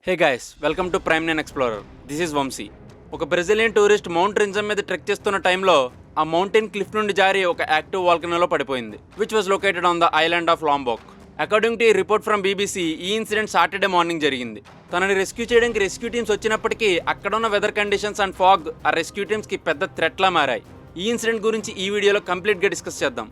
Hey guys, welcome to prime nine explorer. This is Vamshi. ఒక Brazilian tourist mount రింజమ్ మీద trek చేస్తున్న టైంలో ఆ మౌంటైన్ క్లిఫ్ నుండి జారి ఒక యాక్టివ్ వాల్కనోలో పడిపోయింది, which was located on the island of లాంబాక్. According to ఈ రిపోర్ట్ ఫ్రమ్ బీబీసీ, ఈ ఇన్సిడెంట్ సాటర్డే మార్నింగ్ జరిగింది. తనని రెస్క్యూ చేయడానికి రెస్క్యూ టీమ్స్ వచ్చినప్పటికీ అక్కడ ఉన్న వెదర్ కండిషన్స్ అండ్ ఫాగ్ ఆ రెస్క్యూ టీమ్స్కి పెద్ద థ్రెట్లా మారాయి. ఈ ఇన్సిడెంట్ గురించి ఈ వీడియోలో కంప్లీట్గా డిస్కస్ చేద్దాం.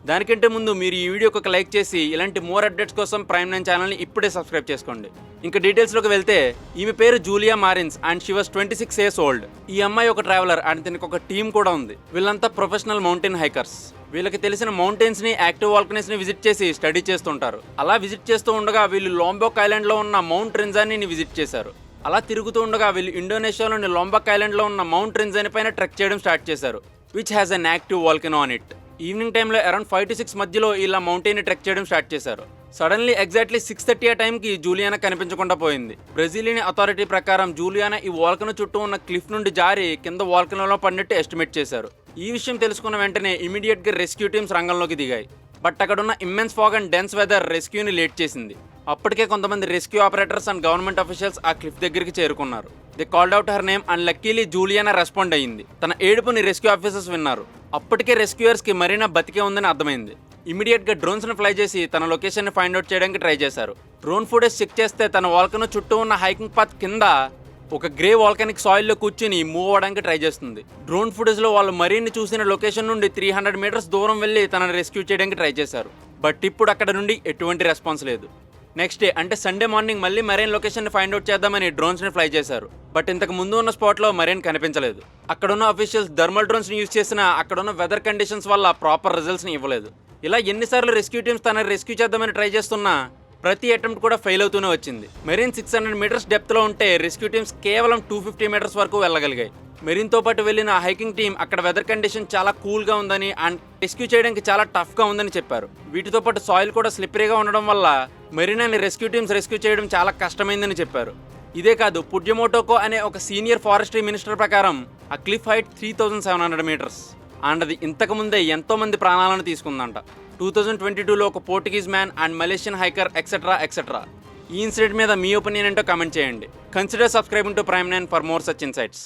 దానికంటే ముందు మీరు ఈ వీడియోకి ఒక లైక్ చేసి ఇలాంటి మోర్ అప్డేట్స్ కోసం ప్రైమ్ నైన్ ఛానల్ని ఇప్పుడే సబ్స్క్రైబ్ చేసుకోండి. ఇంకా డీటెయిల్స్లోకి వెళ్తే, ఈమె పేరు Julia Marins and she was 26 years old. ఈ అమ్మాయి ఒక ట్రావెలర్ అండ్ దీనికి ఒక టీం కూడా ఉంది. వీళ్ళంతా ప్రొఫెషనల్ మౌంటైన్ హైకర్స్. వీళ్ళకి తెలిసిన మౌంటైన్స్ని, యాక్టివ్ వాల్కనీస్ని విజిట్ చేసి స్టడీ చేస్తుంటారు. అలా విజిట్ చేస్తూ ఉండగా వీళ్ళు లాంబాక్ ఐలాండ్లో ఉన్న మౌంట్ రింజానీని విజిట్ చేశారు. అలా తిరుగుతూ ఉండగా వీళ్ళు ఇండోనేషియాలోని లాంబాక్ ఐలాండ్లో ఉన్న మౌంట్ రింజానీ పైన ట్రెక్ చేయడం స్టార్ట్ చేశారు, which has an active volcano on it. Evening టైంలో అరౌండ్ 5 to 6 మధ్యలో ఇలా మౌంటైన్ ట్రెక్ చేయడం స్టార్ట్ చేశారు. సడన్లీ ఎగ్జాక్ట్లీ 6:30 ఆ టైంకి జూలియానా కనిపించకుండా పోయింది. బ్రెజిలియన్ అథారిటీ ప్రకారం జూలియానా ఈ వాల్కనో చుట్టూ ఉన్న క్లిఫ్ నుండి జారి కింద వాల్కనోలో పడినట్టు ఎస్టిమేట్ చేశారు. ఈ విషయం తెలుసుకున్న వెంటనే ఇమీడియట్గా రెస్క్యూ టీమ్స్ రంగంలోకి దిగాయి. బట్ అక్కడున్న immense fog and dense weather రెస్క్యూని లేట్ చేసింది. అప్పటికే కొంతమంది rescue operators and government officials ఆ క్లిఫ్ దగ్గరికి చేరుకున్నారు. They called out her name and luckily Juliana respond అయ్యింది. తన ఏడుపుని రెస్క్యూ ఆఫీసర్స్ విన్నారు. అప్పటికే రెస్క్యూయర్స్కి మరీనా బతికే ఉందని అర్థమైంది. ఇమీడియట్గా డ్రోన్స్ని ఫ్లై చేసి తన లొకేషన్ని ఫైండ్ అవుట్ చేయడానికి ట్రై చేశారు. డ్రోన్ ఫుటేజ్ చెక్ చేస్తే తన వాల్కనో చుట్టూ ఉన్న హైకింగ్ పాత్ కింద ఒక గ్రే వాల్కనిక్ సాయిల్లో కూర్చుని మూవ్ అవ్వడానికి ట్రై చేస్తుంది. డ్రోన్ ఫుటేజ్లో వాళ్ళు మరీని చూసిన లొకేషన్ నుండి 300 meters దూరం వెళ్ళి తనని రెస్క్యూ చేయడానికి ట్రై చేశారు. బట్ ఇప్పుడు అక్కడ నుండి ఎటువంటి రెస్పాన్స్ లేదు. నెక్స్ట్ డే అంటే సండే మార్నింగ్ మళ్ళీ మరైన్ లొకేషన్ని ఫైండ్ అవుట్ చేద్దామని డ్రోన్స్ని ఫ్లై చేశారు. బట్ ఇంతకు ముందు ఉన్న స్పాట్లో మరైన్ కనిపించలేదు. అక్కడున్న అఫీషియల్స్ థర్మల్ డ్రోన్స్ని యూజ్ చేసినా అక్కడున్న వెదర్ కండిషన్స్ వల్ల ప్రాపర్ రిజల్ట్స్ని ఇవ్వలేదు. ఇలా ఎన్నిసార్లు రెస్క్యూ టీమ్స్ తనని రెస్క్యూ చేద్దామని ట్రై చేస్తున్నా ప్రతి అటెంప్ట్ కూడా ఫెయిల్ అవుతూనే వచ్చింది. మెరీన్ 600 meters డెప్త్లో ఉంటే రెస్క్యూ టీమ్స్ కేవలం 250 meters వరకు వెళ్ళగలిగాయి. మెరీన్తో పాటు వెళ్ళిన హైకింగ్ టీం అక్కడ వెదర్ కండిషన్ చాలా కూల్గా ఉందని అండ్ రెస్క్యూ చేయడానికి చాలా టఫ్గా ఉందని చెప్పారు. వీటితో పాటు సాయిల్ కూడా స్లిప్పరీగా ఉండడం వల్ల మెరీనాని రెస్క్యూ టీమ్స్ రెస్క్యూ చేయడం చాలా కష్టమైందని చెప్పారు. ఇదే కాదు, పుడ్యమోటోకో అనే ఒక సీనియర్ ఫారెస్ట్రీ మినిస్టర్ ప్రకారం ఆ క్లిఫ్ హైట్ 3700 meters అండ్ అది ఇంతకుముందే ఎంతో మంది ప్రాణాలను తీసుకుందంట. 2022లో ఒక Portuguese man and Malaysian hiker etcetera. ఈ ఇన్సిడెంట్ మీద మీ ఒపీనియన్ ఏంటో కామెంట్ చేయండి. Consider subscribing to prime nine for more such insights.